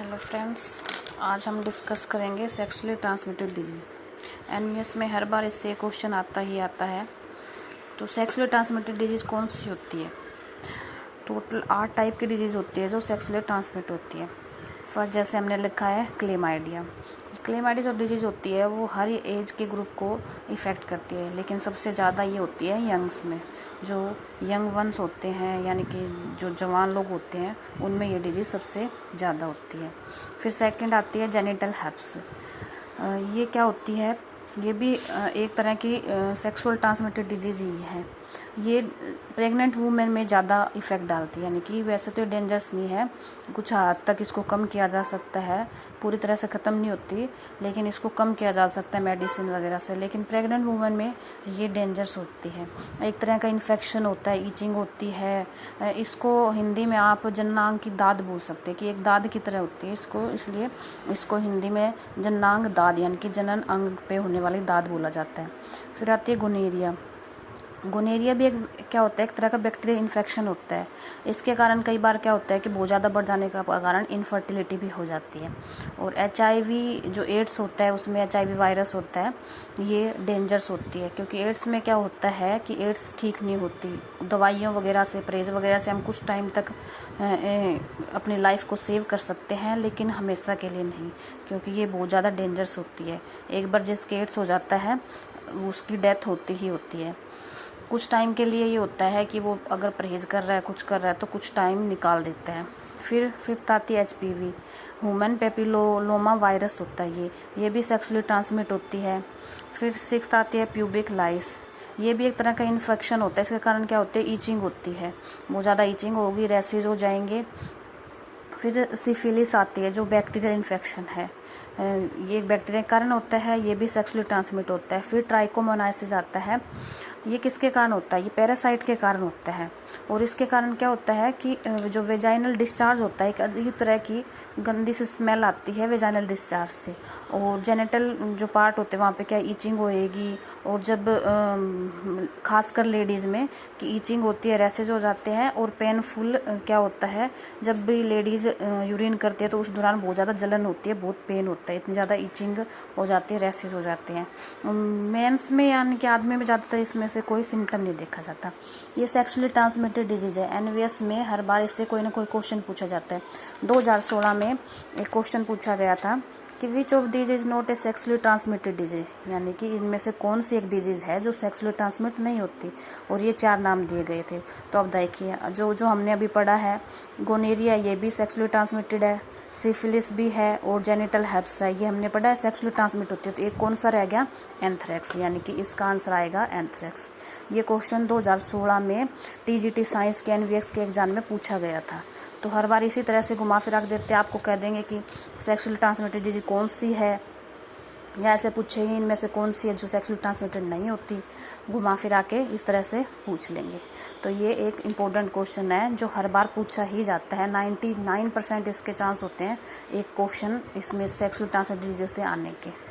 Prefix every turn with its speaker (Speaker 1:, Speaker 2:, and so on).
Speaker 1: Hello friends, आज हम discuss करेंगे सेक्सुअली ट्रांसमिटेड डिजीज़। एनवीएस में हर बार इससे क्वेश्चन आता ही आता है। तो सेक्सुअली ट्रांसमिटेड डिजीज़ कौन सी होती है? टोटल 8 टाइप की डिजीज़ होती है जो सेक्सुअली ट्रांसमिट होती है। फर्स्ट जैसे हमने लिखा है क्लेमाइडिया। क्लेमाइडिया जो डिजीज़ होती है वो हर एज के ग्रुप को इफ़ेक्ट करती है, लेकिन सबसे ज़्यादा ये होती है यंग्स में। जो यंग वंस होते हैं यानी कि जो जवान लोग होते हैं उनमें ये डिजीज़ सबसे ज़्यादा होती है। फिर सेकंड आती है जेनिटल हेप्स। ये क्या होती है? ये भी एक तरह की सेक्सुअल ट्रांसमिटेड डिजीज़ ही है। ये प्रेग्नेंट वूमेन में ज़्यादा इफ़ेक्ट डालती है, यानी कि वैसे तो डेंजरस नहीं है, कुछ हद तक इसको कम किया जा सकता है, पूरी तरह से ख़त्म नहीं होती, लेकिन इसको कम किया जा सकता है मेडिसिन वगैरह से। लेकिन प्रेग्नेंट वूमेन में ये डेंजरस होती है। एक तरह का इन्फेक्शन होता है, ईचिंग होती है। इसको हिंदी में आप जननांग की दाद बोल सकते हैं कि एक दाद की तरह होती है इसको, इसलिए इसको हिंदी में जननांग दाद यानी कि जनन अंग पे होने वाली दाद बोला जाता है। फिर आती है गोनेरिया। गोनेरिया भी एक क्या होता है, एक तरह का बैक्टीरियल इन्फेक्शन होता है। इसके कारण कई बार क्या होता है कि बहुत ज़्यादा बढ़ जाने का कारण इनफर्टिलिटी भी हो जाती है। और एचआईवी जो एड्स होता है उसमें एचआईवी वायरस होता है, ये डेंजरस होती है, क्योंकि एड्स में क्या होता है कि एड्स ठीक नहीं होती। दवाइयों वगैरह से, परहेज वगैरह से हम कुछ टाइम तक अपनी लाइफ को सेव कर सकते हैं, लेकिन हमेशा के लिए नहीं, क्योंकि ये बहुत ज़्यादा डेंजरस होती है। एक बार जिसके एड्स हो जाता है उसकी डेथ होती ही होती है। कुछ टाइम के लिए ये होता है कि वो अगर परहेज कर रहा है, कुछ कर रहा है, तो कुछ टाइम निकाल देता है। फिर फिफ्थ आती है एचपीवी, ह्यूमन पेपिलोमा वायरस होता है ये भी सेक्सुअली ट्रांसमिट होती है। फिर सिक्स्थ आती है प्यूबिक लाइस। ये भी एक तरह का इन्फेक्शन होता है। इसके कारण क्या होता है, ईचिंग होती है, बहुत ज़्यादा ईचिंग होगी, रैसेज हो जाएंगे। फिर सिफिलिस आती है जो बैक्टीरियल इन्फेक्शन है, ये एक बैक्टीरिया के कारण होता है, ये भी सेक्सुअली ट्रांसमिट होता है। फिर ट्राइकोमोनाइसिस आता है, ये किसके कारण होता है? ये पैरासाइट के कारण होता है। और इसके कारण क्या होता है कि जो वेजाइनल डिस्चार्ज होता है, एक अजीब तरह की गंदी सी स्मेल आती है वेजाइनल डिस्चार्ज से। और जेनिटल जो पार्ट होते हैं वहाँ पे क्या ईचिंग होएगी। और जब खासकर लेडीज़ में कि ईचिंग होती है, रैसेज हो जाते हैं। और पेनफुल क्या होता है, जब भी लेडीज़ यूरिन करती है तो उस दौरान बहुत ज़्यादा जलन होती है, बहुत पेन होता है, इतनी ज़्यादा ईचिंग हो जाती है, रैसेज हो जाते हैं। मेंस में यानी कि आदमी में ज़्यादातर इसमें से कोई सिम्टम नहीं देखा जाता। ये सेक्सुअली ट्रांसमिटेड डिजीज़ है। एनवीएस में हर बार इससे कोई ना कोई क्वेश्चन पूछा जाता है। 2016 में एक क्वेश्चन पूछा गया था कि which of these is not a sexually transmitted disease, यानी कि इनमें से कौन सी एक डिजीज़ है जो सेक्सुअली ट्रांसमिट नहीं होती। और ये 4 नाम दिए गए थे। तो अब देखिए, जो हमने अभी पढ़ा है, गोनेरिया ये भी सेक्सुअली ट्रांसमिटेड है, सिफिलिस भी है, और जेनिटल हेप्स है, ये हमने पढ़ा है सेक्सुअली ट्रांसमिट होती है। तो एक कौन सा रह गया? एंथ्रेक्स, यानी कि इसका आंसर आएगा एंथ्रेक्स। ये क्वेश्चन 2016 में टीजीटी साइंस के एनवीएस के एग्जाम में पूछा गया था। तो हर बार इसी तरह से घुमा फिरा के देते आपको कह देंगे कि सेक्सुअली ट्रांसमिटेड डिजीज कौन सी है, या ऐसे पूछेंगे इनमें से कौन सी है जो सेक्सुअली ट्रांसमिटेड नहीं होती, घुमा फिरा के इस तरह से पूछ लेंगे। तो ये एक इम्पोर्टेंट क्वेश्चन है जो हर बार पूछा ही जाता है। 99% इसके चांस होते हैं एक क्वेश्चन इसमें सेक्सुअली ट्रांसमिटेड डिजीज से आने के।